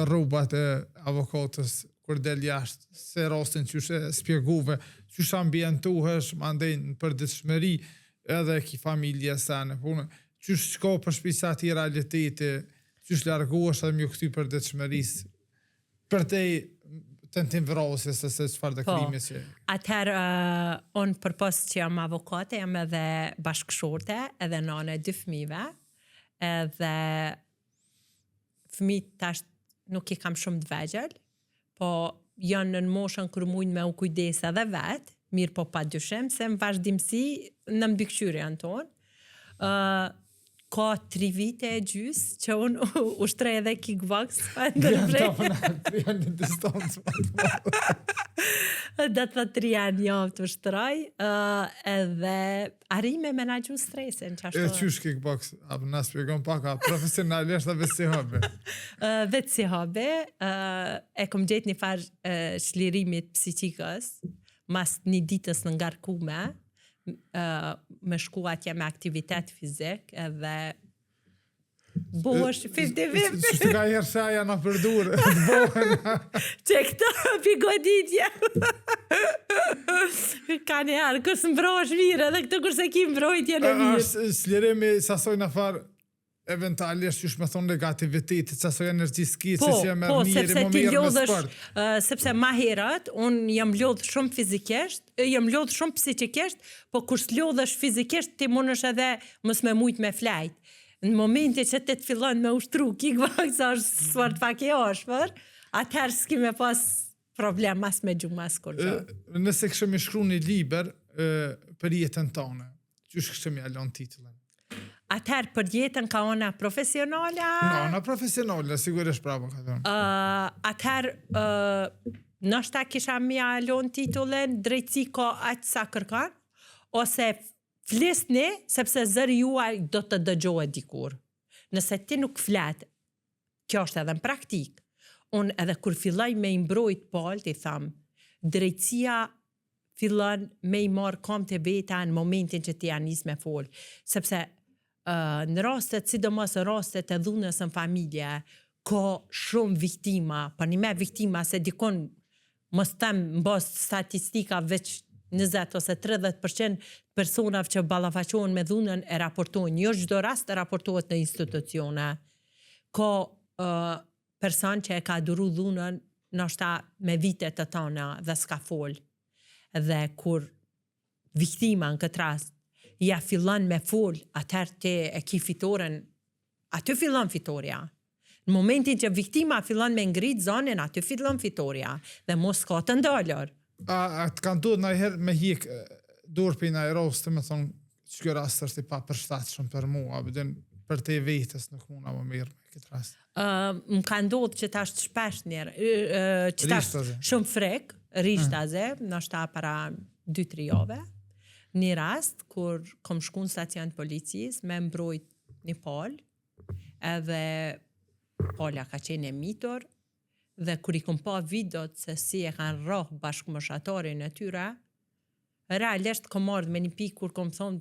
[SPEAKER 1] rrubat e avokatës, kur del jashtë, se rastin që shë spjeguve, që shë ambientuhesh, ma ndejnë në përditshmëri, edhe ki familje sene, punë, që shko për shpisat i realiteti, që shë largohesh edhe mjë këty përditshmërisë, për te tentim vrasjes se çfarë të krimi që...
[SPEAKER 2] Atëherë, unë përpos që jam avokate, jam edhe bashkëshorte, edhe nane 2 fëmijëve, edhe fëmijët tash nuk i kam shumë të vegjël, po janë në moshën kër mujnë me u kujdes edhe vetë, mirë po pa dyshim, se më vazhdimsi në mbikëqyrjen tonë. Ka 3 vite e gjys, që unë ushtrej edhe kickbox.
[SPEAKER 1] Janë në distancë.
[SPEAKER 2] Dhe të 3 janë javë të ushtroj, edhe arri me menagju stresin.
[SPEAKER 1] E qysh kickbox? Në spjegon paka, profesionalisht dhe vetë si hobi?
[SPEAKER 2] Vetë si hobi, e kom gjetë një farë shlirimit psikikës, mas një ditës në ngarkume, me shku atje me aktivitet fizik, edhe Bohesh 50-50.
[SPEAKER 1] Që të ka herë shaja në përdur, të bohen.
[SPEAKER 2] Që këto pigoditje. Ka një herë, kërës mbrohesh mirë, edhe këto kërse ki mbrojtje në mirë.
[SPEAKER 1] Është sliremi sasoj në farë, eventualisht jush me thonë negativitet, sasoj energji s'ki, se si e merë mirë,
[SPEAKER 2] sepse
[SPEAKER 1] më
[SPEAKER 2] ti
[SPEAKER 1] mirë me
[SPEAKER 2] lodhesh,
[SPEAKER 1] sport.
[SPEAKER 2] sepse ma herët, unë jam lodh shumë fizikisht, jam lodh shumë psikikisht, po kur s'lodhesh fizikisht, ti mundesh edhe mos me mujt me flajt. Në momentin që ti të fillon me ushtru kickbox, është sport pak e ashpër, atëherë s'ki me pas problem as me gjumë as kur gjë.
[SPEAKER 1] Nëse këshëm i shkru një liber për jetën tonë, qysh këshëm i alon titullin?
[SPEAKER 2] Atëherë për jetën ka ona profesionale?
[SPEAKER 1] Ona profesionale, sigurisht pravo ka thonë.
[SPEAKER 2] Atëherë, nështë kisha mi alon titullin, drejtësi ka aqë sa kërkan, ose flisni, sepse zëri juaj do të dëgjohet dikur. Nëse ti nuk flet, kjo është edhe në praktik. Unë edhe kur filloj me imbrojt palë, ti thamë, drejtësia fillon me i marë kom të veta në momentin që ti anis me folë. Sepse në rastet, sidomos rastet e dhunës në familje, ka shumë viktima, për një me viktima se dikon, mos them në bas statistika veç 20 ose 30% personave që ballafaqohen me dhunën e raportojnë. Jo çdo rast e raportohet në institucione. Ka person që e ka duru dhunën ndoshta me vite të tona dhe s'ka fol. Dhe kur viktima në këtë rast ja fillon me fol, atëherë ti e ki fitoren, aty fillon fitoria. Në momentin që viktima fillon me ngrit zonën, aty fillon fitoria. Dhe mos ka të ndalër.
[SPEAKER 1] A të kanë duhet në herë me hik dorë për në aerost, me thonë që kjo rast është i pa përshtatshëm për mua, për te vetës nuk muna më mirë me këtë rast.
[SPEAKER 2] Më ka ndodhë që tash të shpesh njerë, që tash shumë frek, rishtaze, nështë para 2-3 jave, një rast, kur kom shku në stacion të policis, me mbrojt një pol, edhe pola ka qenë e mitur, dhe kur i kom pa videot se si e kanë rroh bashkëmoshatari në tyre, realisht kom ardhë me një pikë kur kom thonë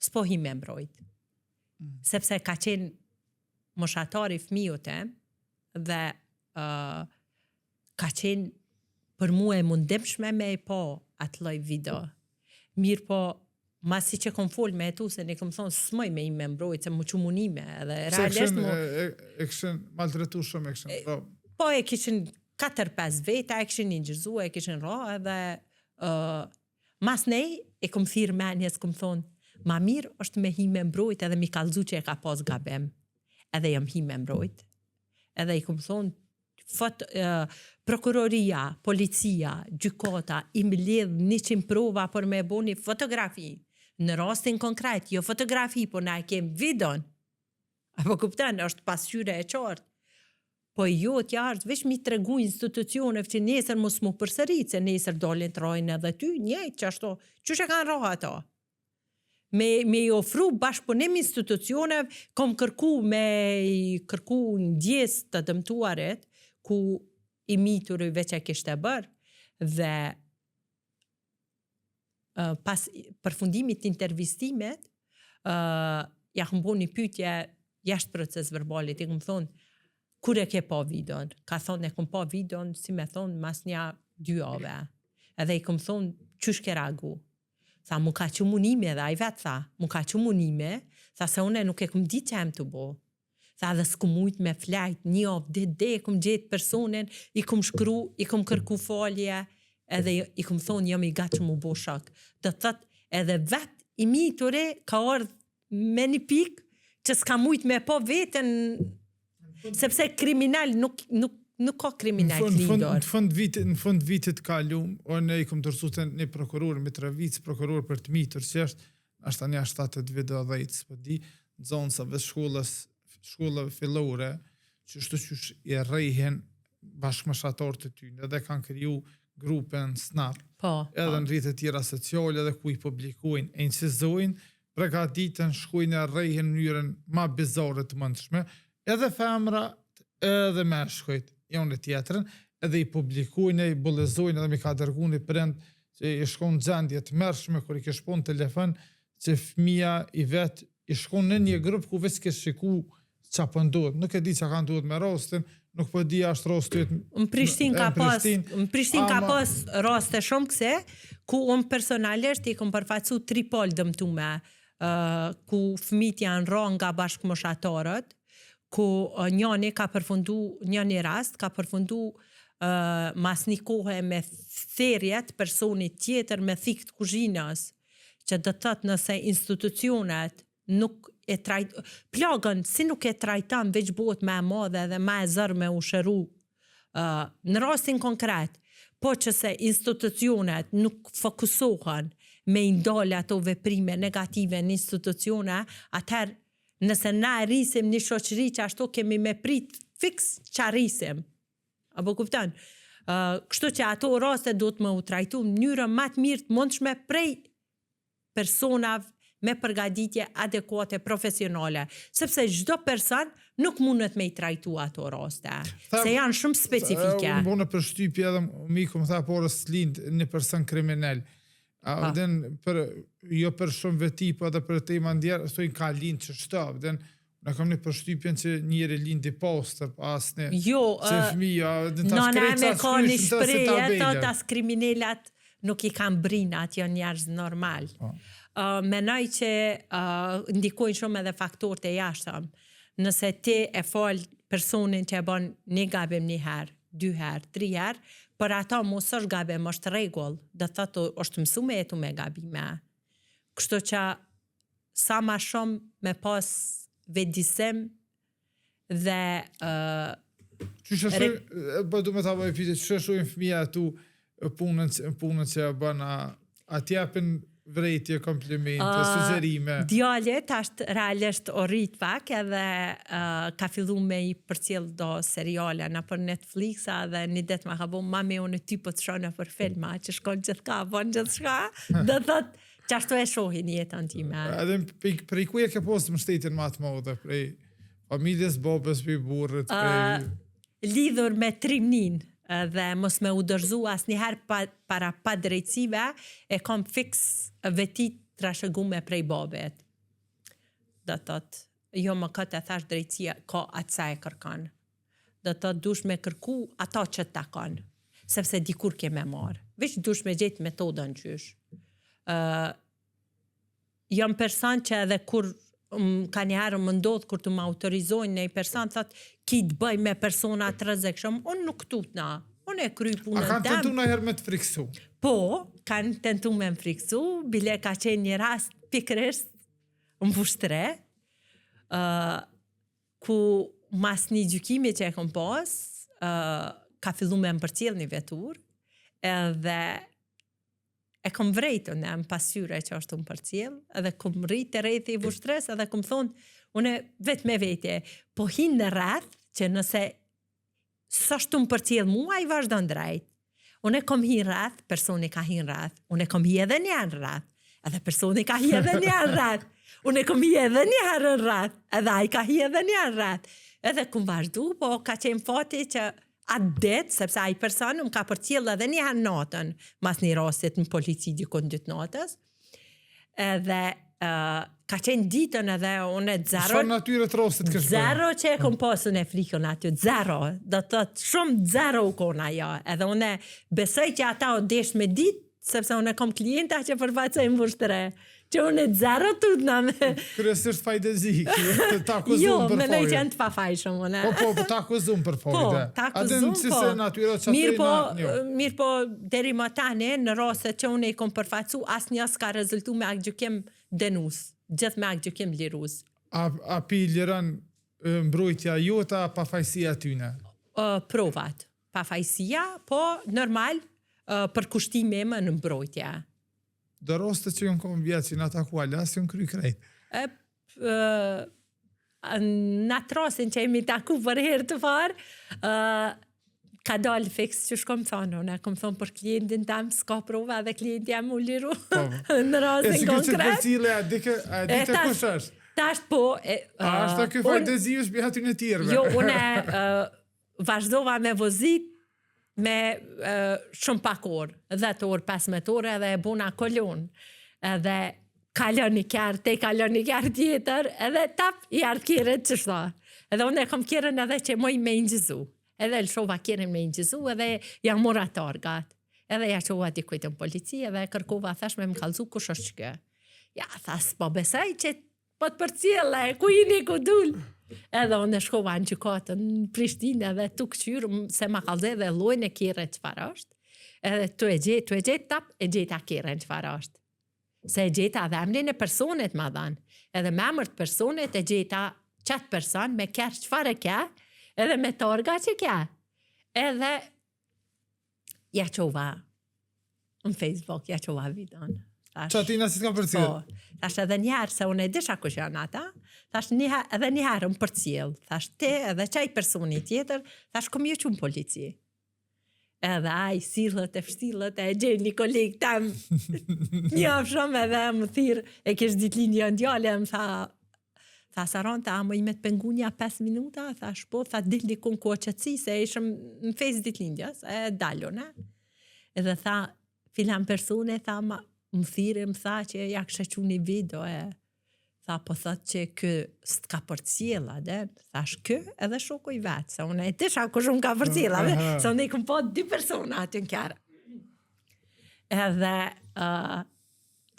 [SPEAKER 2] s'po hi me mbrojt. Sepse ka qenë moshatari fëmijute dhe ka qenë për mua e mundimshme me e po atë lloj video. Mirë po, masi që kom fol me etu, se ne kom thonë s'moj me i me mbrojt, se mu që munime. Edhe realisht mu...
[SPEAKER 1] E këshin maltretu shumë, e këshin...
[SPEAKER 2] Po e kishin 4-5 veta, e kishin ingjërzu, e kishin ra, edhe... mas nej, e kom thirë menjes, kom thonë, ma mirë është me hi me mbrojt, edhe mi kalzu që e ka pas gabem. Edhe jam hi me mbrojt. Edhe i kom thonë, prokuroria, policia, gjykata, i mbledh 100 prova për me bo një fotografi. Në rastin konkret, jo fotografi, po na e kem videon. Apo kuptan, është pasqyre e qartë. Po jo t'jartë, veç mi tregu institucioneve që nesër mos mu përsërit, se nesër dolin të rojnë edhe ty, njëjtë që ashtu, që që kanë roha ato? Me i ofru bashkëpunim institucioneve, kom kërku ndjes të dëmtuarit, ku i mitur i veç e kishte bërë, dhe pas përfundimit të intervistimet, ja kom bo një pyetje jashtë proces verbalit, i kom thonë, kur e ke pa videon? Ka thonë, e kom pa videon, si me thonë, mas një 2 jave. Edhe i kom thonë, qysh ke ragu? Tha, mu ka që munime, dhe a i vetë tha, mu ka që munime, tha se une nuk e kom di që em të bo. Tha dhe s'ku mujt me flajt, një avë dhe e kom gjetë personin, i kom shkru, i kom kërku falje, edhe i kom thonë, jam i gatë që mu bo shak. Dhe thët, edhe vetë i mitore ka ardhë me një pikë, që s'ka mujt me po vetën, sepse kriminal nuk ka kriminal klindor.
[SPEAKER 1] Në fund vitit kalum, unë i kom tërsu një prokuror, Mitrovic, prokuror për të mitur, që është një 7 video dhejtës, për di, në zonë sa vës shkollëve fillore, që shtu që i rejhen bashkëmoshatarë të tyne, edhe kanë kriju grupen Snap, edhe në rritë tjera sociale, edhe ku i publikojnë, e incizojnë, pregaditën, shkojnë e rejhen në njërën ma bizarë të mëndshme, edhe femra, edhe meshkojt, jonë e tjetërën, edhe i publikojnë, i bullezojnë, edhe mi ka dërgu një prind, që i shkon gjendje të mërshme, kër i kishpon telefon, që fëmija i vetë i shkon në një grup ku veç ke shiku qa po ndodh. Nuk e di qa ka ndodh me rastin, nuk po di ashtë rastit
[SPEAKER 2] Në Prishtinë ka pas raste shumë këse, ku unë personalisht i kom përfacu 3 pol dëmtume, ku fëmijët janë ra nga bashkëmoshatarët, ku njëni ka përfundu, njëni rast ka përfundu mas një kohë me therjet personit tjetër me thikë të kuzhinës, që do të thotë nëse institucionet nuk e plagën si nuk e trajton veç bëhet më e madhe dhe më e zërë me u shëru. Në rastin konkret, po që se institucionet nuk fokusohen me indale ato veprime negative në institucione, atëherë nëse na rrisim një shoqëri që ashtu kemi me prit fix që rrisim. Apo kupton? Kështu që ato raste duhet më u trajtu në mënyrë më të mirë të mundshme prej personave me përgatitje adekuate profesionale, sepse çdo person nuk mundet me i trajtu ato raste, se janë shumë specifike.
[SPEAKER 1] Unë bënë për shtypje edhe miku më tha porës lind një person kriminal. Jo për shumë veti, po edhe për tema ndjerë, stojnë ka lind që shtap, në kam një përshtypjen që njëri lindi pastër, asne, që fëmija,
[SPEAKER 2] nëna me ka një shpreje, thot as kriminalat nuk i kam brinat, janë njerëz normal. Menoj që ndikojnë shumë edhe faktorët e jashtëm. Nëse ti e fal personin që e bën një gabim një herë, 2 herë, 3 herë, për ata mos është gabim, është rregull, do thotë është mësu me jetu me gabime. Kështu që sa ma shumë me pas vedisim dhe
[SPEAKER 1] du me ta bëj pyetje, që shojnë fëmija tu punën që e bën, a t'japin vrejtje, komplimente, sugjerime?
[SPEAKER 2] Djallit është realisht o rrit pak edhe ka fillu me i përcjell do seriale në për Netflix dhe një det ma ka bo mami unë ty po të shone për filma që shkon gjithka, bon gjithka dhe thot që ashtu e shohin jetën time.
[SPEAKER 1] Edhe prej ku e ke posë më shtetin ma të modhe, prej familjes, babës, për burrit,
[SPEAKER 2] lidhur me trimnin dhe mos me u dërzu as njëherë para pa drejtsive, e kom fix vetit trashëgume prej babet. Dhe thot, jo më këtë e thash drejtsia, ka atësa e kërkan. Dhe thot, dush me kërku ato që ta kanë, sepse dikur ke me marë. Veç dush me gjetë metodën qysh. Jam person që edhe kur ka njëherë më ndodhë kur të më autorizojnë në i person, thot, ki të bëj me persona të rrezikshëm, unë nuk tutna, unë e kry punën
[SPEAKER 1] tem. A kanë tentu në herë me të friksu?
[SPEAKER 2] Po, kanë tentu me më friksu, bile ka qenë një rast pikërisht më vushtre, ku mas një gjykimi që e kom pas, ka fillu me më përcjell një vetur, edhe e kom vrejtë në më pasyre që është më përcjell, edhe kom rritë të rejtë i vushtres, edhe kom thonë, une vetë me vete, po hinë në rrath, që nëse sashtu më përcjell mua, i vazhdo në drejtë. Une kom hinë rrath, personi ka hinë rrath, une kom hi edhe një në rrath, edhe personi ka hi edhe një në rrath, une kom hi edhe një herë në rrath, edhe ai ka hi edhe një në rrath. Edhe kom vazhdu, po ka qenë fati që atë det, sepse ai person më ka përcjell edhe një herë natën, mas një rastit në polici dikon 2 natës, edhe ka qenë ditën edhe unë zero...
[SPEAKER 1] Shfar natyre të rastit kështë bërë?
[SPEAKER 2] Zero që e kom pasën e frikën aty, zero. Do të thotë shumë zero u kona ja. Edhe unë besoj që ata o desh me ditë, sepse unë kom klienta që përfaqësojnë vushtre. Që unë zero tut në me...
[SPEAKER 1] Kryesisht fajdezi, ta akuzum
[SPEAKER 2] jo,
[SPEAKER 1] për fajde.
[SPEAKER 2] Jo, me në qenë të pafajshëm, unë.
[SPEAKER 1] Po, ta akuzum për fajde.
[SPEAKER 2] Po, ta akuzum, po. Mirë po, deri më tani, në rastet që unë i kom përfaqësu, as një s'ka rezultu me akgjykim denus, gjithë me akgjykim lirus.
[SPEAKER 1] A pi liran mbrojtja jota, pafajësia tyne?
[SPEAKER 2] Provat. Pafajësia, po, normal, për kushtime më në mbrojtja.
[SPEAKER 1] Do rastet që jënë kom vjetë që në atakual, asë jënë kry krejt?
[SPEAKER 2] Në atë rastin që jemi taku për herë të farë, ka dalë fix që shkom thonë, unë kom thonë për klientin tam s'ka prova dhe klienti jam u liru në rastin konkret.
[SPEAKER 1] E si këtë dike kush është?
[SPEAKER 2] Tasht po...
[SPEAKER 1] A është të këtë fajdezi është bëja ty në tjerve?
[SPEAKER 2] Jo, une vazhdova me vozit me shumë pak orë, 10 orë, 15 orë, edhe e buna kolon. Edhe
[SPEAKER 3] kalon një kjarë, te kalon një kjarë tjetër, edhe tap, i ardhë kjerën që shto. Edhe unë e kom kjerën edhe që moj me ingjëzu. Edhe lëshova kjerën me ingjëzu, edhe jam mora targat. Edhe ja qova dikujt në polici, edhe kërkova, thash me më kalzu, kush është kë? Ja, thas, po besaj që po të përcjelle, ku jini ku dul? Edhe unë e shkova në gjykatën në Prishtinë, edhe tu këqyrë, se ma kalze dhe lojnë e kjerën që farë është. Edhe tu e gjetë tap, e gjeta kjerën që farë është. Se e gjeta dhe emrin e personet ma dhanë. Edhe me emër të personet e gjeta qatë person me kërë qëfar e kja, edhe me torga që kja. Edhe ja qova në Facebook, ja qova videon.
[SPEAKER 1] Që atina si t'kam përcjell?
[SPEAKER 3] Po, thash edhe njëherë, se unë e disha kush janë ata, thash edhe njëherë më përcjell. Thash te edhe qaj personi tjetër, thash kom ju që në polici. Edhe aj, silët e fështilët e gjenë një kolegë tam një shumë edhe më thirë, e kesh ditlindja në djale, më tha Saranta, a më i me të pengunja 5 minuta, thash po, tha dilli kun koqëtësi, se ishëm në fejs ditlindjas, e dalon, edhe tha, filan persone, tha, më thirë, më tha që ja kështë që një video, tha, po thot që kë s'ka përcjela, thash kë edhe shoku i vetë, se unë e tisha ku shumë ka përcjela, se unë i këm po 2 persona aty në kjarë. Edhe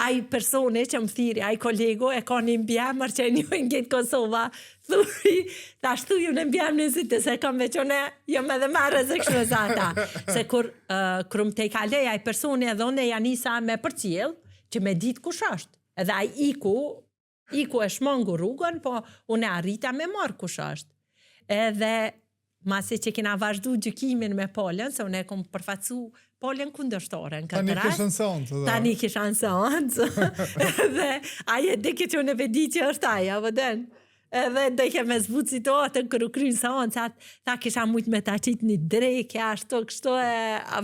[SPEAKER 3] aj persone që më thiri, aj kolego, e ka një mbjemër që një ngejtë Kosova, thash thuju në mbjemë në zitë, se kam veqone, jam edhe marrë se kështë zata. Se kur më te i kalej, aj persone edhe unë e janisa me përcjel, që me ditë kush është. Edhe aj iku e shmongu rrugën, po unë arrita me marrë kush është. Edhe masi që kina vazhdu gjykimin me Polën, se unë e kom përfacu Polën kundërshtore në këtë rast.
[SPEAKER 1] Tani kishën seancë.
[SPEAKER 3] Tani kishën seancë. Edhe aje dhe që unë e vedi që është aja, vëden. Edhe dhe ke me zbutë situatën kërë krynë seancët, ta kisha mujtë me ta qitë një drejke, ashtu, kështu e,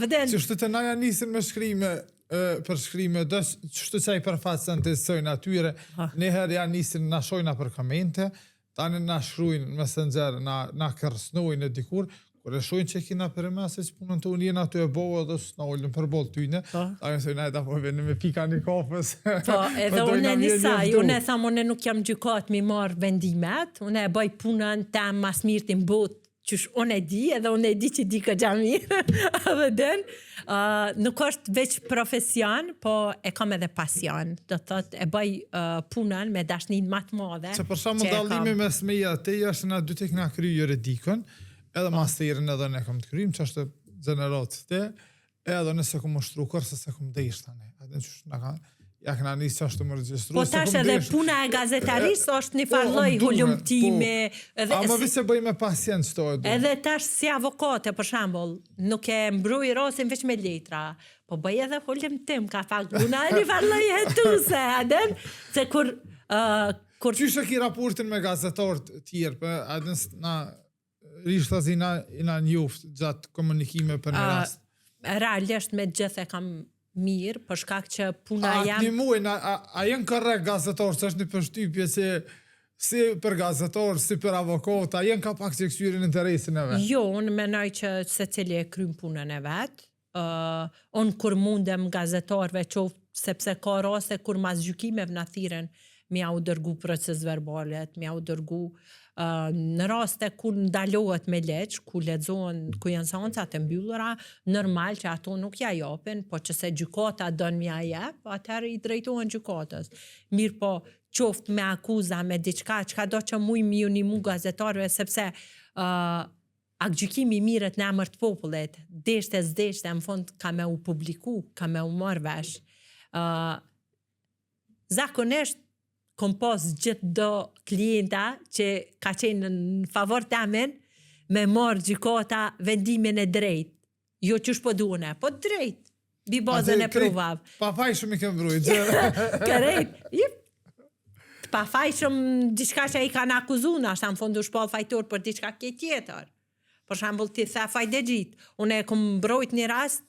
[SPEAKER 3] vëden.
[SPEAKER 1] Që shtë të naja nisin me shkrime, për shkrime dës, qështë që i përfaqësën të sojnë atyre, njëherë janë nisin na shojna për komente, tani na shrujnë në Messenger, na kërsnojnë e dikur, kur e shojnë që kina për e mesë që punën të unë jenë aty e bohë dhe së na ullën për bolë tyne, tani sojnë ajta po vene me pika një kofës.
[SPEAKER 3] Po, edhe unë e njësaj, unë e thamë, unë nuk jam gjykat mi marë vendimet, unë e bëj punën tem mas mirë të botë, qësh unë e di, edhe unë e di që di ka gjamirë, edhe den, nuk është veç profesion, po e kam edhe pasion, do të thot e bëj punën me dashnin matë madhe.
[SPEAKER 1] Që për shumë dallimi me smeja te është na dy tek na kry juridikën, edhe masterin edhe ne kam të kryjmë, që është gjeneratës te, edhe nëse kom ushtru kërse se kom deysh tani, edhe që na ka... Ja këna njësë është të më regjistru.
[SPEAKER 3] Po tash edhe puna e gazetarisë është një farloj hullumtime.
[SPEAKER 1] A më vise bëj me pacient që to e du.
[SPEAKER 3] Edhe tash si avokate, për shambull, nuk e mbruj rosin veç me letra, po bëj edhe hullumtim, ka fakt puna e një farloj hetuse, adem, se kur...
[SPEAKER 1] Qyshe ki raportin me gazetarët tjerë, për adem na rishtas i na njuft gjatë komunikime për në rast.
[SPEAKER 3] Realisht me gjithë e kam mirë, për shkak që puna jam...
[SPEAKER 1] Një muajnë, a jenë korrekt gazetarë, që është një përshtypje që si për gazetarë, si për avokat, a jenë ka pak që kësyrin interesin e vetë?
[SPEAKER 3] Jo, unë menoj që se cili e krymë punën e vetë. Unë kur mundem gazetarëve qoftë, sepse ka raste kur mas gjykimeve në thiren, mi au dërgu proces verbalet, mi au dërgu në raste ku ndalohet me leq, ku lexohen, ku janë seancat e mbyllura, normal që ato nuk ja japin, po që se gjykata don mi ja jep, atëherë i drejtohen gjykatës. Mirë po, qoftë me akuza, me diçka, çka do që muj mi unimu gazetarëve, sepse gjykimi mirët në emër të popullit, deshte s'deshte, në fund ka me u publiku, ka me u marrë vesh. Zakonisht, kom pas gjithë do klienta që ka qenë në favor të amen me marrë gjykata vendimin e drejt. Jo qësh po duone, po drejt. Bi bazën e pruvav.
[SPEAKER 1] Pa fajshëm i kem brujt.
[SPEAKER 3] Kërejt. Pa fajshëm diçka që i kanë akuzuna, ashtë në fundu shpall fajtor për diçka ke tjetër. Për shambull ti the fajde gjitë. Unë e kom brojt një rast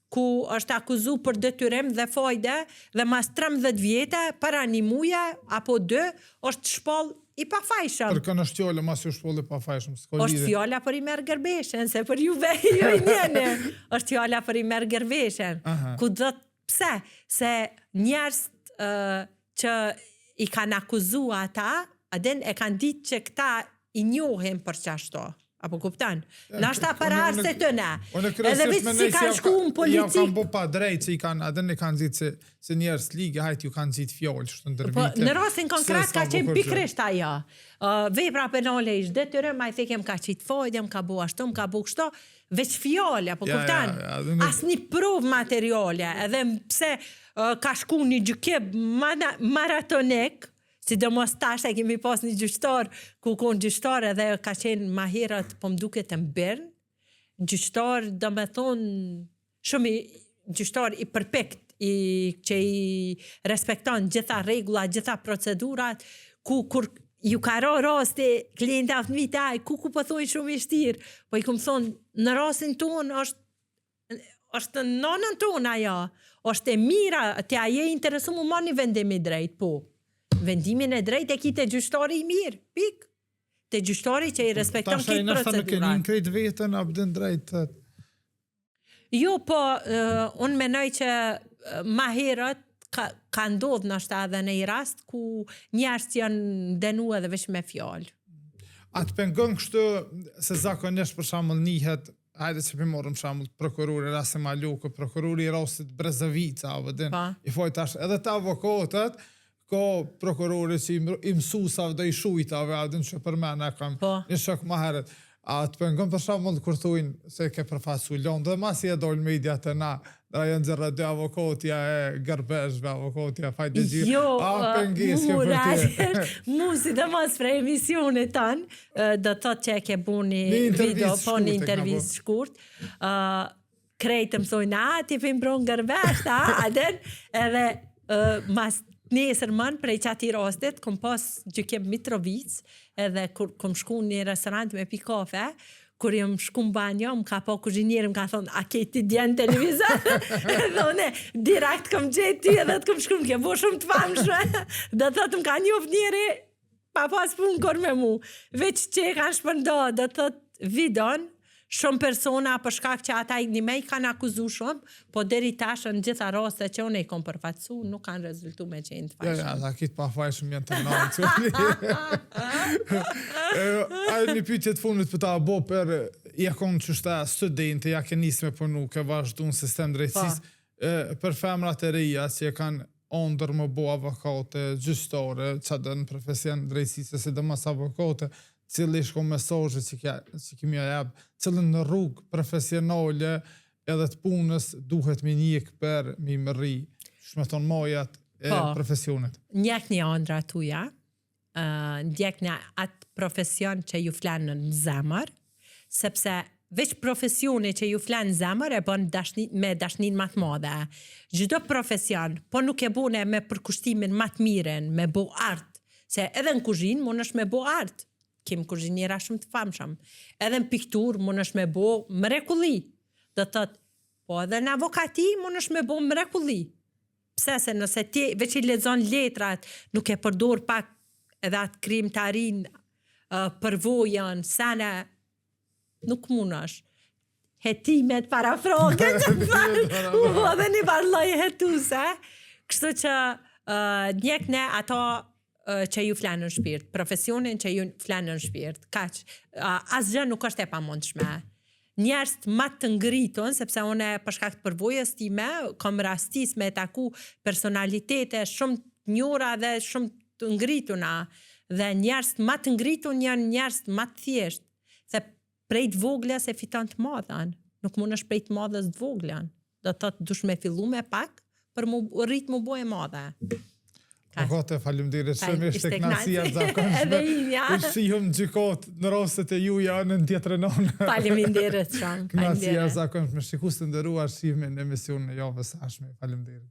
[SPEAKER 3] ku është akuzu për detyrim dhe fajde dhe mas 13 vjete, para një muje, apo 2, është shpall i pafajshëm.
[SPEAKER 1] Për kënë është fjole, mas ju shpall i pafajshëm.
[SPEAKER 3] është fjalla për i merë gërbeshen, se për juve jo i njene. është fjalla për i merë gërbeshen. Ku dhët, pse? Se njerës
[SPEAKER 2] që i kanë akuzu ata, adin e kanë ditë që këta i njohin për qashto. Apo kuptan? Nashta për arse të ne. Edhe veç si kanë shku në
[SPEAKER 1] Ja
[SPEAKER 2] politikë.
[SPEAKER 1] kanë bo pa drejt, që i kanë, adin e kanë zitë se njerës ligë, hajtë ju kanë zitë fjollë, shtë ndërvite.
[SPEAKER 2] Në rastin konkret ka qenë pikrisht ajo. Vepra penale ishtë detyrë, ma i thekem ka qitë fojdem, ka bo ashtu, ka bo kështu, veç fjolle, apo kuptan? As një prov materiale, edhe pse ka shku një gjykim maratonik, sidomos tash e kemi pas një gjyqtar, ku konë gjyqtar edhe ka qenë ma herët, po m'duke të mbërn, gjyqtar, do me thonë, shumë gjyqtar i përpekt, që i respekton gjitha regula, gjitha procedurat, kur ju ka raste klienta të mitaj, ku pëthojnë shumë i shtirë, po i këmë thonë, në rastin tonë është nonën tonë ajo, është e mira, të aje interesu mu ma një vendimi drejt, po. Vendimin e drejt e ki të gjyqtari i mirë, pik. Të gjyqtari që i respekton këtë procedurat.
[SPEAKER 1] Tashaj nuk e një krejt vetën, abdin drejt.
[SPEAKER 2] Jo, po, unë menoj që ma herët ka ndodhë nështë edhe në i rast ku njerës që janë denu edhe vesh me fjallë.
[SPEAKER 1] Atë pengon kështu se zakonisht për shambull njëhet, hajde që për morëm shambull prokurori Rasim Aluku, prokurori i Rosit Brezovica, i fojtash edhe të avokatët, ko prokurori që i mësusave dhe i shujtave, adin që për mene kam një shok ma heret. A të pengon për shambull kur thujnë se ke përfasu Londë, dhe mas i e dojnë media të na, dhe janë zërra dhe avokatja e gërbeshve, avokatja fajtë dhe gjirë.
[SPEAKER 2] Mu si dhe mas prej emisionet tanë, dhe thot që e ke bu një video, po një intervjist shkurt, krejtë mësojnë, ti fimbron gërbesh, adin, edhe mas nesër mën prej qati rastit, kom pas gjykim Mitrovic, edhe kur kom shku një restorant me pi kafe, kur jam shku në banjo, më ka po kuzhinjerë, më ka thonë, a ke ti djenë televizor? Dhe une, direkt kom gjetë ty edhe të kom shku, më ke bo shumë të famshme, dhe thot më ka njof njeri, pa pas punë kur me mu. Veç që e kanë shpërndo, dhe thot vidon, shumë persona për shkak që ata një me i kanë akuzu shumë, po deri tash në gjitha raste që unë i kom përfatsu, nuk kanë rezultu me qenë të fajshme.
[SPEAKER 1] Ja, ta kitë pa fajshme janë të nënë. Ajë një pyetje të fundit për ta bo për ja konë që shta studente, ja ke nisë me punu, ke vazhdu në sistem drejtësis, për femrat e reja që kanë ondër më bo avokate, gjystore, që dhe në profesion drejtësisë, se dhe mas avokate, cili shko mesazhe që kemi ajab, cilën në rrugë profesionale edhe të punës duhet me njek për me mëri, shmeton majat e profesionet.
[SPEAKER 2] Njek një andra tuja, ndjek një atë profesion që ju flanë në zemër, sepse veç profesioni që ju flanë në zemër e bën me dashnin matë madhe. Gjdo profesion, po nuk e bune me përkushtimin matë miren, me bo artë, se edhe në kuzhinë mund është me bo artë, kim kuzhinjera shumë të famshëm. Edhe në piktur mund është me bo mrekulli. Dhe thot, po edhe në avokati mund është me bo mrekulli. Pse se nëse ti veç i lexon letrat, nuk e përdor pak edhe atë krimtarin, përvojën, sene, nuk mund është. Hetimet para frokët, edhe një barloj hetuse. Kështu që njek ne ato që ju flanë në shpirt, profesionin që ju flanë në shpirt, kaq, asgjë nuk është e pamundshme. Njerëz më të ngritun, sepse unë për shkak të përvojës time, kam rastis me taku personalitete shumë të njohura dhe shumë të ngrituna, dhe njerëz më të ngritun janë njerëz më të thjeshtë, se prej të voglës e fiton të madhen, nuk mund është prej të madhës të voglën, do thotë dush me fillu me pak, për mu rrit mu bo e madhe.
[SPEAKER 1] Avokate, falemderit shumë, ishte knasia zakonshme. Ishte jam gjykot në rastet e ju janë në tjetërënon.
[SPEAKER 2] Falemderit shumë.
[SPEAKER 1] Knasia zakonshme, shikus të ndëruar shimin në emision në javës ashme. Falemderit.